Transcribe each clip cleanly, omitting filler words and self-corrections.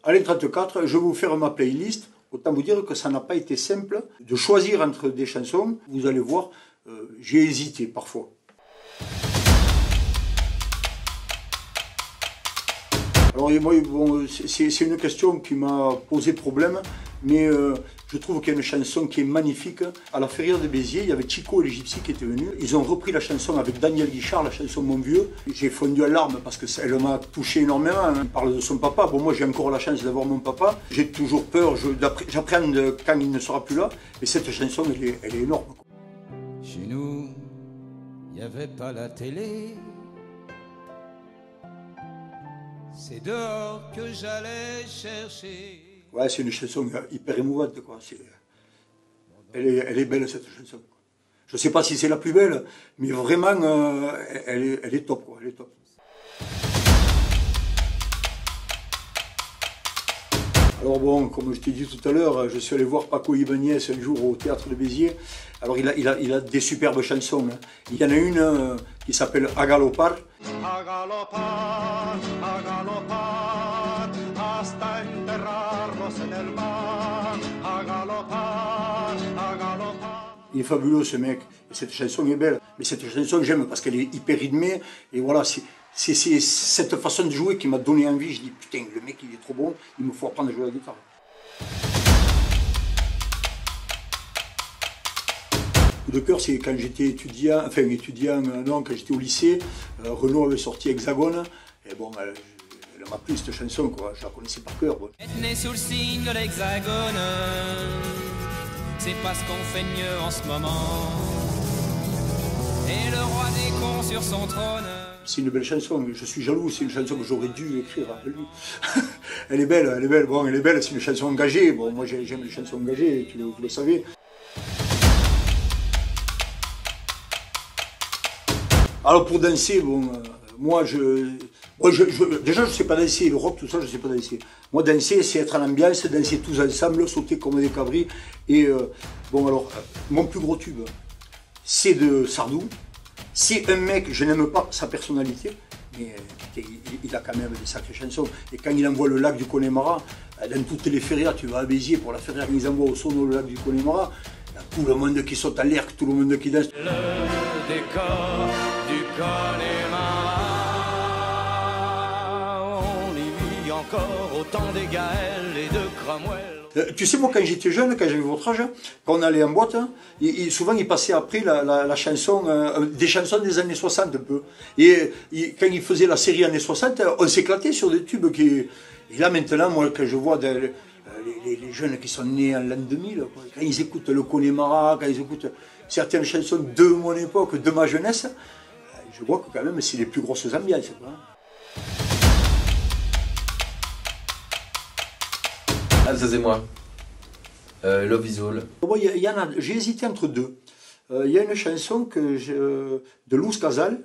Alain 34, je vais vous faire ma playlist. Autant vous dire que ça n'a pas été simple de choisir entre des chansons. Vous allez voir, j'ai hésité parfois. Alors moi, bon, c'est une question qui m'a posé problème, mais je trouve qu'il y a une chanson qui est magnifique. À la Feria de Béziers, il y avait Chico et les Gypsies qui étaient venus. Ils ont repris la chanson avec Daniel Guichard, la chanson Mon Vieux. J'ai fondu à larmes parce qu'elle m'a touché énormément. Il parle de son papa. Bon, moi j'ai encore la chance d'avoir mon papa. J'ai toujours peur, j'appréhende quand il ne sera plus là. Et cette chanson, elle est énorme. Chez nous, il n'y avait pas la télé. C'est dehors que j'allais chercher. Ouais, c'est une chanson hyper émouvante, quoi. Elle est belle, cette chanson. Je ne sais pas si c'est la plus belle, mais vraiment, elle est top, quoi. Elle est top. Alors bon, comme je t'ai dit tout à l'heure, je suis allé voir Paco Ibáñez un jour au théâtre de Béziers. Alors il a des superbes chansons. Hein. Il y en a une qui s'appelle A Galopar. A galopar, a galopar, hasta enterrarnos en el mar. A galopar, a galopar. Il est fabuleux ce mec, et cette chanson est belle. Mais cette chanson j'aime parce qu'elle est hyper rythmée, et voilà, c'est cette façon de jouer qui m'a donné envie. Je dis putain, le mec il est trop bon, il me faut apprendre à jouer à la guitare. Coup de cœur, c'est quand j'étais étudiant, non, quand j'étais au lycée, Renaud avait sorti Hexagone, et bon, elle m'a plu cette chanson, quoi, je la connaissais par cœur. Bon. Être né sous le signe de l'Hexagone, c'est pas ce qu'on fait de mieux en ce moment. Et le roi des cons sur son trône. C'est une belle chanson, je suis jaloux, c'est une chanson que j'aurais dû écrire à lui. Elle est belle, bon, elle est belle, c'est une chanson engagée, bon, moi j'aime les chansons engagées, vous le savez. Alors pour danser, bon, moi déjà je sais pas danser, le rock tout ça je sais pas danser. Moi danser c'est être en ambiance, danser tous ensemble, sauter comme des cabris. Et bon alors, mon plus gros tube, c'est de Sardou. C'est un mec, je n'aime pas sa personnalité, mais il a quand même des sacrées chansons. Et quand il envoie le lac du Connemara, dans toutes les férias, tu vas à Béziers pour la feria, quand ils envoient au sono le lac du Connemara, il y a tout le monde qui saute à l'air, tout le monde qui danse. Le décor du Connemara, on y vit encore autant des Gaëls et de Cromwell. Tu sais, moi, quand j'étais jeune, quand j'avais votre âge, quand on allait en boîte, souvent, ils passaient après la chanson, des chansons des années 60 un peu. Et quand ils faisaient la série années 60, on s'éclatait sur des tubes qui... Et là, maintenant, moi, quand je vois les jeunes qui sont nés en l'an 2000, quoi, quand ils écoutent le Connemara, quand ils écoutent certaines chansons de mon époque, de ma jeunesse, je vois que quand même, c'est les plus grosses ambiances, quoi. Ah, ça c'est moi. Love is All. J'ai hésité entre deux. Il y a une chanson de Luz Casal,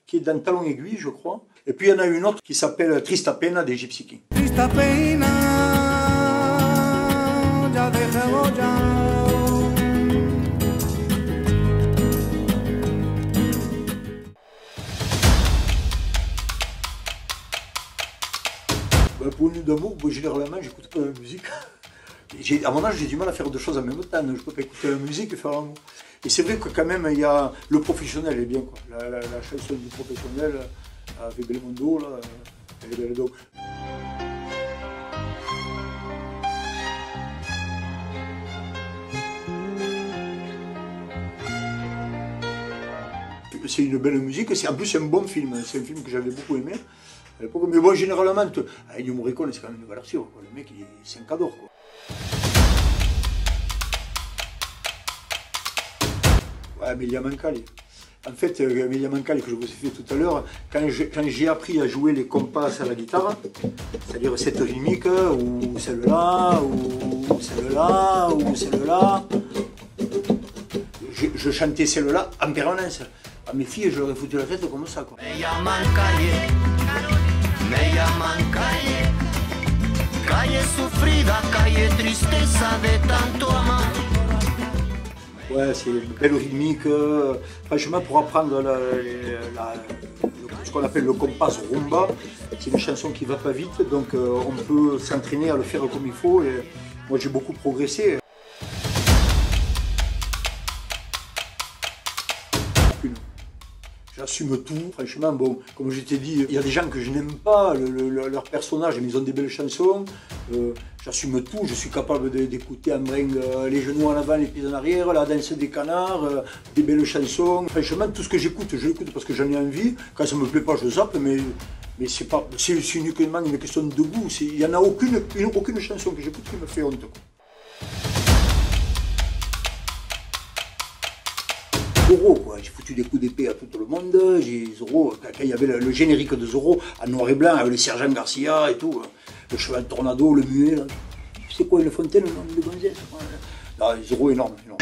qui est dans Talon Aiguille, je crois. Et puis il y en a une autre qui s'appelle Trista Pena des Gypsy Kings. Trista Pena, ya dejemos ya. Pour une nuit d'amour, généralement, j'écoute pas la musique. À mon âge, j'ai du mal à faire deux choses en même temps. Je ne peux pas écouter la musique et faire l'amour. Et c'est vrai que quand même, il y a le professionnel est bien, quoi. La chanson du professionnel avec Belmondo, là, elle est belle donc. C'est une belle musique, en plus c'est un bon film. C'est un film que j'avais beaucoup aimé. Mais bon, généralement, Ennio Morricone, c'est quand même une valeur sûre. Le mec, c'est un cador, quoi. Ouais, Amelia Mancali. En fait, Amelia Mancali, que je vous ai fait tout à l'heure, quand j'ai appris à jouer les compas à la guitare, c'est-à-dire cette rythmique, ou celle-là, ou celle-là, ou celle-là, je chantais celle-là en permanence. À mes filles, je leur ai foutu la tête comme ça, quoi. Me llaman calle, calle sufrida, calle tristeza de tanto amar. Ouais, c'est une belle rythmique. Franchement, pour apprendre le ce qu'on appelle le compas rumba. C'est une chanson qui va pas vite, donc on peut s'entraîner à le faire comme il faut. Et moi j'ai beaucoup progressé. J'assume tout, franchement, bon, comme je t'ai dit, il y a des gens que je n'aime pas, leur personnage, mais ils ont des belles chansons. J'assume tout, je suis capable d'écouter en bringue les genoux en avant, les pieds en arrière, la danse des canards, des belles chansons. Franchement, tout ce que j'écoute, je l'écoute parce que j'en ai envie. Quand ça ne me plaît pas, je zappe, mais c'est uniquement une question de goût. Il n'y en a aucune chanson que j'écoute qui me fait honte, quoi. Zorro, quoi. J'ai foutu des coups d'épée à tout le monde. Zorro, quand il y avait le générique de Zorro en noir et blanc avec les sergents Garcia et tout, le cheval tornado, le muet, là. Tu sais quoi, une fontaine, le nom de gonzesse. Non, Zorro énorme, énorme.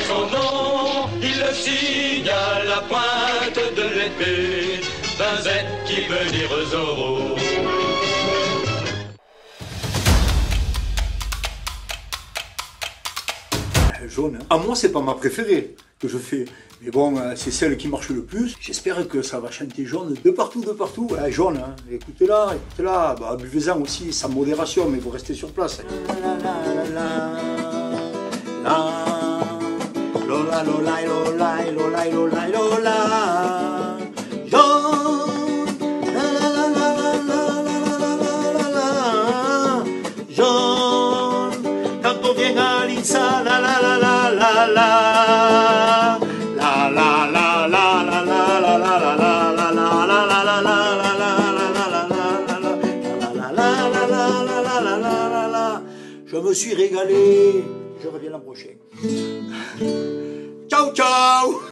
Son nom, il le signe à la pointe de l'épée d'un Z qui veut dire Zorro. Jaune, hein. À moi, c'est pas ma préférée que je fais. Mais bon, c'est celle qui marche le plus. J'espère que ça va chanter Jaune de partout, de partout. Jaune, hein. Écoutez-la, écoutez-la. Bah, buvez-en aussi, sans modération, mais vous restez sur place. Lola, lola, lola, lola, lola, lola. Jaune, la la la la la la la la. Jaune, quand on vient à l'Insa, la la la la la la. La la la la la la la la la la la la la la la. Je me suis régalé. Je reviens l'an prochain. Ciao, ciao.